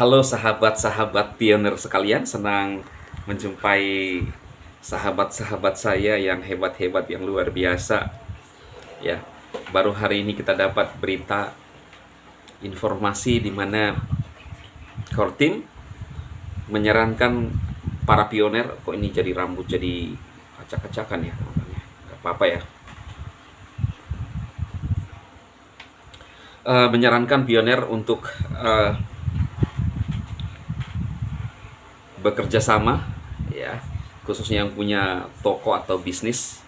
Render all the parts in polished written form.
Halo sahabat-sahabat pioner sekalian, senang menjumpai sahabat-sahabat saya yang hebat-hebat, yang luar biasa. Ya, baru hari ini kita dapat berita informasi di mana core team menyarankan para pioner, kok ini jadi rambut jadi acak-acakan ya teman-teman ya. Gak apa-apa ya. Menyarankan pioner untuk bekerja sama ya, khususnya yang punya toko atau bisnis,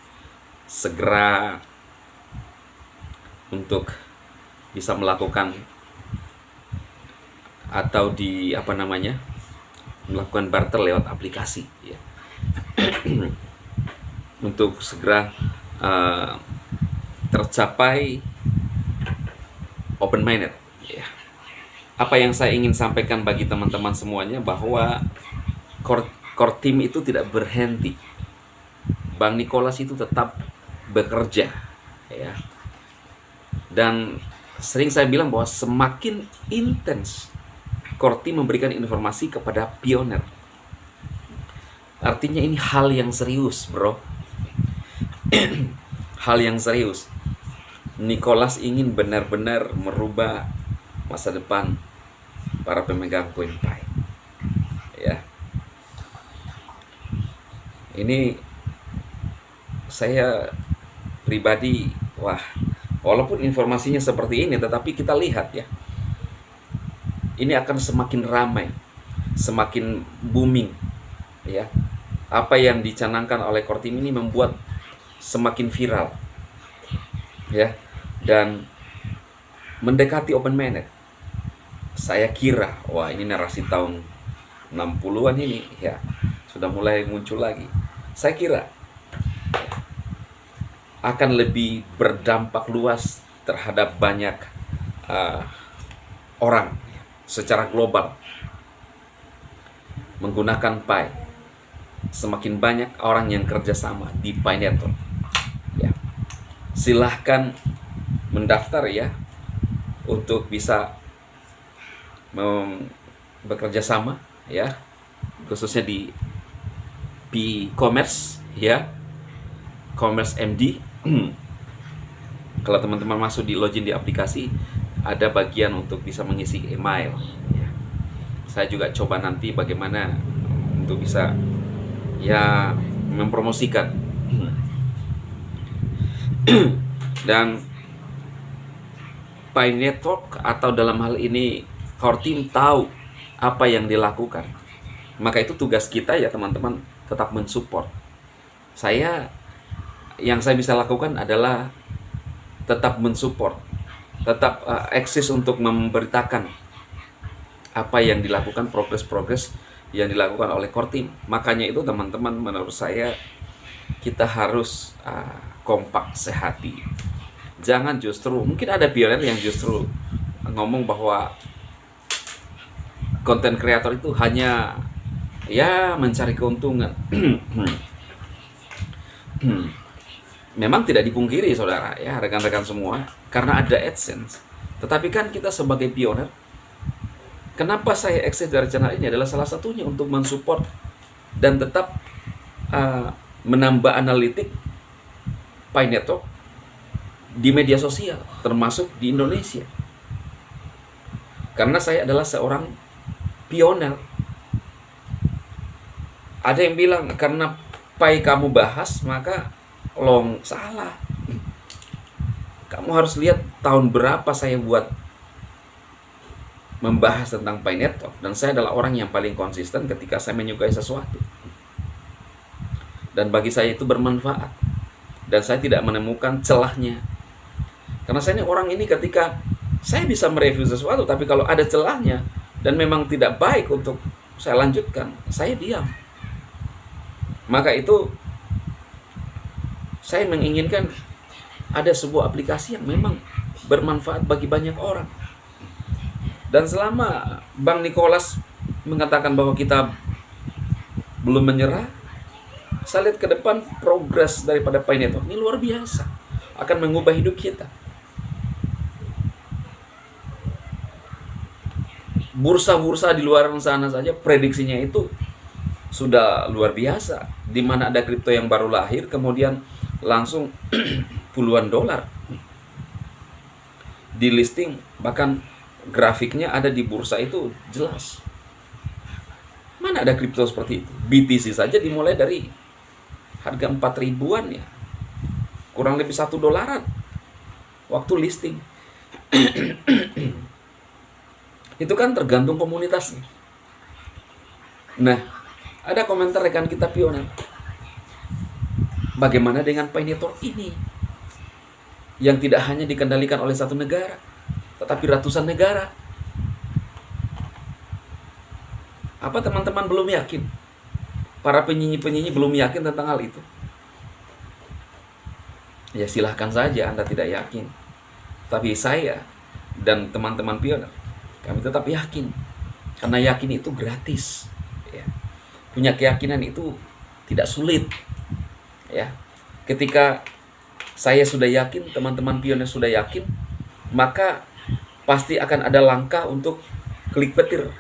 segera untuk bisa melakukan atau melakukan barter lewat aplikasi ya. Untuk segera tercapai open minded ya. Apa yang saya ingin sampaikan bagi teman-teman semuanya, bahwa core team itu tidak berhenti. Bang Nicholas itu tetap bekerja ya. Dan sering saya bilang bahwa semakin intens core team memberikan informasi kepada pioner, artinya ini hal yang serius, bro. Hal yang serius. Nicholas ingin benar-benar merubah masa depan para pemegang CoinPi ya. Ini saya pribadi, walaupun informasinya seperti ini, tetapi kita lihat ya, ini akan semakin ramai, semakin booming ya. Apa yang dicanangkan oleh core team ini membuat semakin viral ya, dan mendekati open mainnet. Saya kira, ini narasi tahun 60-an ini ya, sudah mulai muncul lagi. Saya kira akan lebih berdampak luas terhadap banyak orang secara global menggunakan Pi. Semakin banyak orang yang kerjasama di Pi Network ya. Silahkan mendaftar ya, untuk bisa bekerja sama ya, khususnya di P-Commerce ya, Commerce MD. Kalau teman-teman masuk di login di aplikasi, ada bagian untuk bisa mengisi email ya. Saya juga coba nanti bagaimana untuk bisa ya mempromosikan. Dan Pi Network, atau dalam hal ini core team, tahu apa yang dilakukan. Maka itu tugas kita ya teman-teman, tetap mensupport. Yang saya bisa lakukan adalah tetap mensupport, tetap eksis untuk memberitakan apa yang dilakukan, progres-progres yang dilakukan oleh core team. Makanya itu teman-teman, menurut saya kita harus kompak, sehati. Jangan justru, mungkin ada pioner yang justru ngomong bahwa konten kreator itu hanya ya mencari keuntungan. Memang tidak dipungkiri saudara ya, rekan-rekan semua, karena ada AdSense. Tetapi kan kita sebagai pioner, kenapa saya eksis dari channel ini adalah salah satunya untuk mensupport dan tetap menambah analitik Pi Network di media sosial, termasuk di Indonesia. Karena saya adalah seorang pioner. Ada yang bilang karena Pi kamu bahas maka salah. Kamu harus lihat tahun berapa saya buat membahas tentang Pi Network, dan saya adalah orang yang paling konsisten ketika saya menyukai sesuatu. Dan bagi saya itu bermanfaat, dan saya tidak menemukan celahnya. Karena saya ini orang ini, ketika saya bisa mereview sesuatu, tapi kalau ada celahnya dan memang tidak baik untuk saya lanjutkan, saya diam. Maka itu saya menginginkan ada sebuah aplikasi yang memang bermanfaat bagi banyak orang. Dan selama Bang Nicholas mengatakan bahwa kita belum menyerah, saya lihat ke depan progres daripada Pi Network ini luar biasa, akan mengubah hidup kita. Bursa-bursa di luar sana saja prediksinya itu sudah luar biasa. Di mana ada kripto yang baru lahir kemudian langsung puluhan dolar di listing, bahkan grafiknya ada di bursa itu jelas. Mana ada kripto seperti itu? BTC saja dimulai dari harga 4 ribuan ya, kurang lebih $1 waktu listing. Itu kan tergantung komunitasnya. Nah, ada komentar rekan kita pioner, bagaimana dengan Paynetor ini yang tidak hanya dikendalikan oleh satu negara tetapi ratusan negara? Apa teman-teman belum yakin? Para penyanyi-penyanyi belum yakin tentang hal itu? Ya silahkan saja Anda tidak yakin. Tapi saya dan teman-teman pioner, kami tetap yakin. Karena yakin itu gratis. Ya. Punya keyakinan itu tidak sulit. Ya. Ketika saya sudah yakin, teman-teman pioner sudah yakin, maka pasti akan ada langkah untuk klik petir.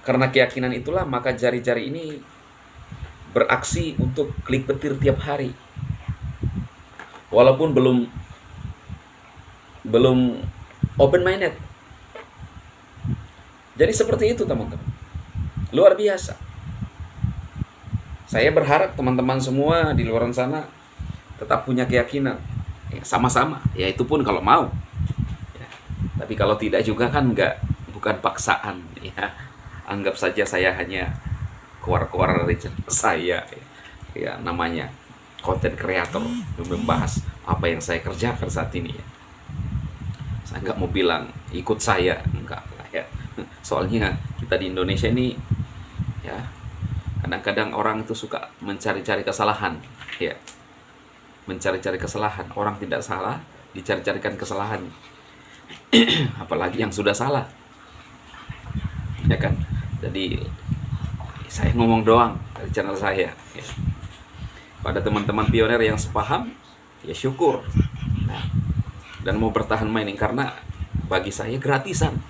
Karena keyakinan itulah maka jari-jari ini beraksi untuk klik petir tiap hari. Walaupun belum open minded. Jadi seperti itu teman-teman. Luar biasa. Saya berharap teman-teman semua di luar sana tetap punya keyakinan. Ya, sama-sama. Ya itu pun kalau mau. Ya. Tapi kalau tidak juga kan bukan paksaan. Ya. Anggap saja saya hanya keluar-keluar dari cerita saya. Ya namanya content creator, membahas apa yang saya kerjakan saat ini ya. Saya nggak mau bilang ikut saya, enggak lah ya. Soalnya kita di Indonesia ini ya kadang-kadang orang itu suka mencari-cari kesalahan ya. Mencari-cari kesalahan, orang tidak salah dicari-carikan kesalahan. Apalagi yang sudah salah. Ya kan? Jadi saya ngomong doang dari channel saya ya. Pada teman-teman pioner yang sepaham, ya syukur. Nah, dan mau bertahan mining karena bagi saya gratisan.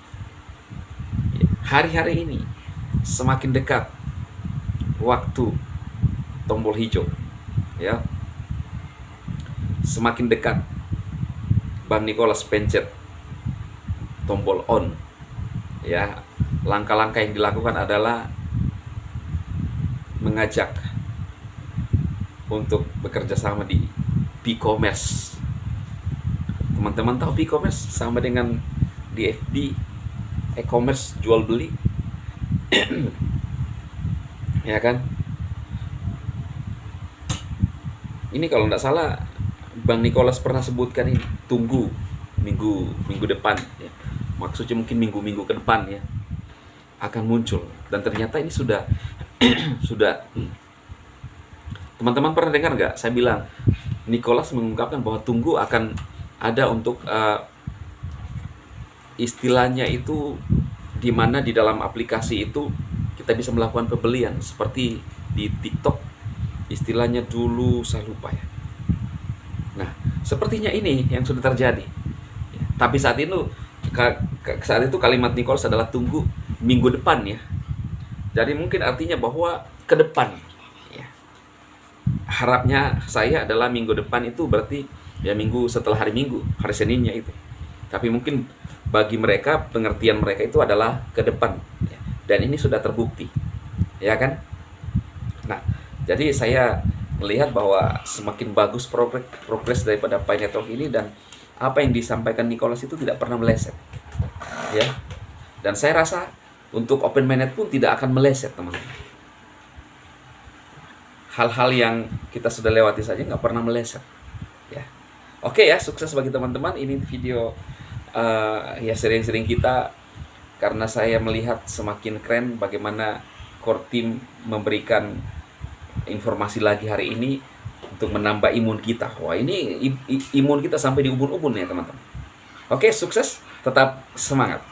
Hari-hari ini semakin dekat waktu tombol hijau, ya, semakin dekat Bang Nicholas pencet tombol on, ya. Langkah-langkah yang dilakukan adalah mengajak untuk bekerja sama di e-commerce. Teman-teman tahu e-commerce sama dengan di FB, e-commerce jual beli. Ya kan? Ini kalau nggak salah Bang Nicholas pernah sebutkan ini, tunggu minggu depan ya. Maksudnya mungkin minggu-minggu ke depan ya akan muncul, dan ternyata ini sudah teman-teman pernah dengar nggak? Saya bilang Nicholas mengungkapkan bahwa tunggu akan ada untuk istilahnya itu di mana di dalam aplikasi itu kita bisa melakukan pembelian seperti di TikTok istilahnya dulu saya lupa ya. Nah sepertinya ini yang sudah terjadi ya. Tapi saat itu kalimat Nicholas adalah tunggu minggu depan ya. Jadi mungkin artinya bahwa ke depan ya. Harapnya saya adalah minggu depan itu berarti ya minggu setelah hari Minggu, hari Seninnya itu. Tapi mungkin bagi mereka pengertian mereka itu adalah ke depan ya. Dan ini sudah terbukti. Ya kan? Nah, jadi saya melihat bahwa semakin bagus progres daripada Paynetor ini, dan apa yang disampaikan Nicholas itu tidak pernah meleset. Ya. Dan saya rasa untuk open mainnet pun tidak akan meleset, teman-teman. Hal-hal yang kita sudah lewati saja nggak pernah meleset. Ya. Oke ya, sukses bagi teman-teman. Ini video ya sering-sering kita, karena saya melihat semakin keren bagaimana core team memberikan informasi lagi hari ini untuk menambah imun kita. Wah, ini imun kita sampai di ubun-ubun ya, teman-teman. Oke, sukses, tetap semangat.